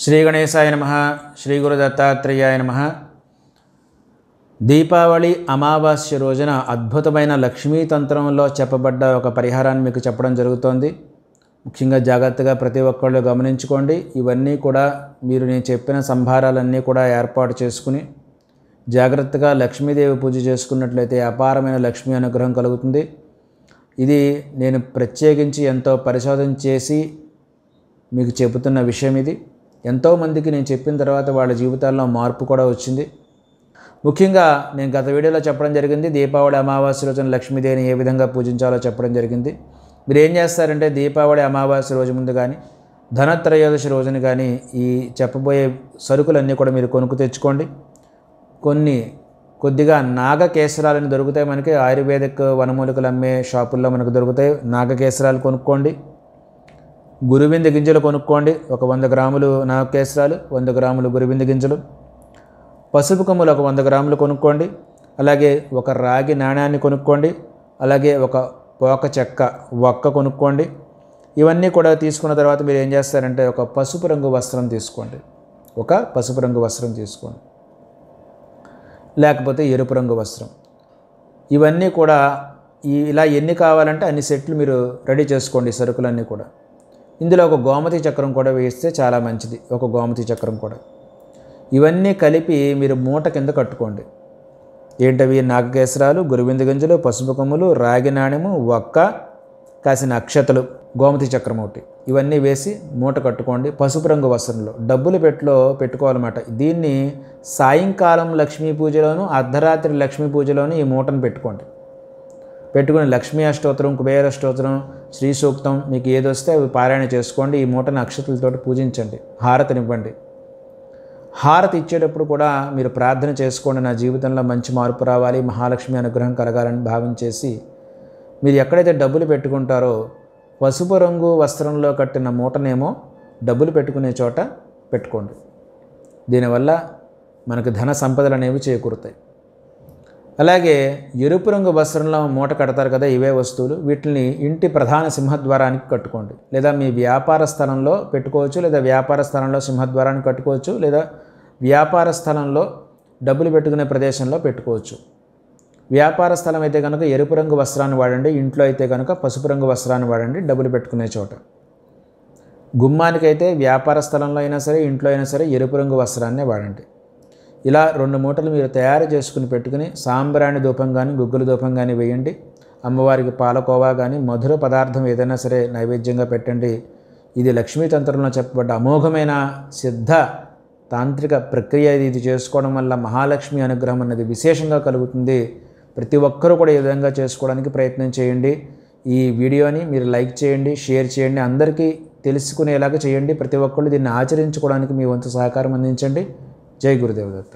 శ్రీ గణేశాయ నమః. శ్రీ గురు దత్తాత్రేయాయ నమః. దీపావళి అమావాస్య రోజున అద్భుతమైన లక్ష్మీ తంత్రంలో చెప్పబడ్డ ఒక పరిహారాన్ని మీకు చెప్పడం జరుగుతోంది. ముఖ్యంగా జాగ్రత్తగా ప్రతి ఒక్కళ్ళు గమనించుకోండి. ఇవన్నీ కూడా మీరు నేను చెప్పిన సంభారాలన్నీ కూడా ఏర్పాటు చేసుకుని జాగ్రత్తగా లక్ష్మీదేవి పూజ చేసుకున్నట్లయితే అపారమైన లక్ష్మీ అనుగ్రహం కలుగుతుంది. ఇది నేను ప్రత్యేకించి ఎంతో పరిశోధన చేసి మీకు చెబుతున్న విషయం. ఇది ఎంతోమందికి నేను చెప్పిన తర్వాత వాళ్ళ జీవితాల్లో మార్పు కూడా వచ్చింది. ముఖ్యంగా నేను గత వీడియోలో చెప్పడం జరిగింది, దీపావళి అమావాస్య రోజున లక్ష్మీదేవిని ఏ విధంగా పూజించాలో చెప్పడం జరిగింది. మీరు ఏం చేస్తారంటే దీపావళి అమావాస్య రోజు ముందు కానీ ధనత్రయోదశి రోజున కానీ ఈ చెప్పబోయే సరుకులన్నీ కూడా మీరు కొనుక్కు తెచ్చుకోండి. కొద్దిగా నాగకేసరాలని దొరుకుతాయి. మనకి ఆయుర్వేదిక్ వనమూలికలు అమ్మే షాపుల్లో మనకు దొరుకుతాయి. నాగకేసరాలు కొనుక్కోండి. గురువింద గింజలు కొనుక్కోండి. ఒక 100 గ్రాములు నాగకేసరాలు, 100 గ్రాములు గురువింద గింజలు. పసుపు కొమ్ములు ఒక 100 గ్రాములు కొనుక్కోండి. అలాగే ఒక రాగి నాణ్యాన్ని కొనుక్కోండి. అలాగే ఒక పోక చెక్క వక్క కొనుక్కోండి. ఇవన్నీ కూడా తీసుకున్న తర్వాత మీరు ఏం చేస్తారంటే ఒక పసుపు రంగు వస్త్రం తీసుకోండి. ఒక పసుపు రంగు వస్త్రం తీసుకోండి, లేకపోతే ఎరుపు రంగు వస్త్రం. ఇవన్నీ కూడా ఇలా ఎన్ని కావాలంటే అన్ని సెట్లు మీరు రెడీ చేసుకోండి. సరుకులన్నీ కూడా ఇందులో ఒక గోమతి చక్రం కూడా వేస్తే చాలా మంచిది. ఒక గోమతి చక్రం కూడా. ఇవన్నీ కలిపి మీరు మూట కింద కట్టుకోండి. ఏంటవి? నాగకేసరాలు, గురువింద గింజలు, పసుపు కొమ్ములు, రాగి నాణ్యము, వక్క, కాసిన అక్షతలు, గోమతి చక్రం ఒకటి. ఇవన్నీ వేసి మూట కట్టుకోండి. పసుపు రంగు వస్త్రంలో డబ్బులు పెట్టుకోవాలన్నమాట. దీన్ని సాయంకాలం లక్ష్మీ పూజలోను, అర్ధరాత్రి లక్ష్మీ పూజలోను ఈ మూటను పెట్టుకుని లక్ష్మీ అష్టోత్తరం, కుబేర అష్టోత్తరం, శ్రీ సూక్తం మీకు ఏది వస్తే అవి పారాయణ చేసుకోండి. ఈ మూటను అక్షతలతో పూజించండి. హారతినివ్వండి. హారతి ఇచ్చేటప్పుడు కూడా మీరు ప్రార్థన చేసుకోండి, నా జీవితంలో మంచి మార్పు రావాలి, మహాలక్ష్మి అనుగ్రహం కలగాలని భావించేసి మీరు ఎక్కడైతే డబ్బులు పెట్టుకుంటారో పసుపు రంగు వస్త్రంలో కట్టిన మూటనేమో డబ్బులు పెట్టుకునే చోట పెట్టుకోండి. దీనివల్ల మనకు ధన సంపదలు అనేవి చేకూరుతాయి. అలాగే ఎరుపు రంగు వస్త్రంలో మూట కడతారు కదా, ఇవే వస్తువులు. వీటిని ఇంటి ప్రధాన సింహద్వారానికి కట్టుకోండి. లేదా మీ వ్యాపార స్థలంలో పెట్టుకోవచ్చు, లేదా వ్యాపార స్థలంలో సింహద్వారానికి కట్టుకోవచ్చు, లేదా వ్యాపార స్థలంలో డబ్బులు పెట్టుకునే ప్రదేశంలో పెట్టుకోవచ్చు. వ్యాపార స్థలం అయితే కనుక ఎరుపు రంగు వస్త్రాన్ని వాడండి. ఇంట్లో అయితే కనుక పసుపు రంగు వస్త్రాన్ని వాడండి డబ్బులు పెట్టుకునే చోట. గుమ్మానికైతే వ్యాపార స్థలంలో అయినా సరే ఇంట్లో అయినా సరే ఎరుపు రంగు వస్త్రాన్నే వాడండి. ఇలా 2 మూటలు మీరు తయారు చేసుకుని పెట్టుకుని సాంబ్రాణి ధూపం కానీ గుగ్గుల ధూపం కానీ వేయండి. అమ్మవారికి పాలకోవా కానీ మధుర పదార్థం ఏదైనా సరే నైవేద్యంగా పెట్టండి. ఇది లక్ష్మీతంత్రంలో చెప్పబడ్డ అమోఘమైన సిద్ధ తాంత్రిక ప్రక్రియ. ఇది చేసుకోవడం వల్ల మహాలక్ష్మి అనుగ్రహం అన్నది విశేషంగా కలుగుతుంది. ప్రతి ఒక్కరూ కూడా ఈ విధంగా చేసుకోవడానికి ప్రయత్నం చేయండి. ఈ వీడియోని మీరు లైక్ చేయండి, షేర్ చేయండి, అందరికీ తెలుసుకునేలాగా చేయండి. ప్రతి ఒక్కళ్ళు దీన్ని ఆచరించుకోవడానికి మీ వంతు సహకారం అందించండి. జై గురుదేవ్ దత్త.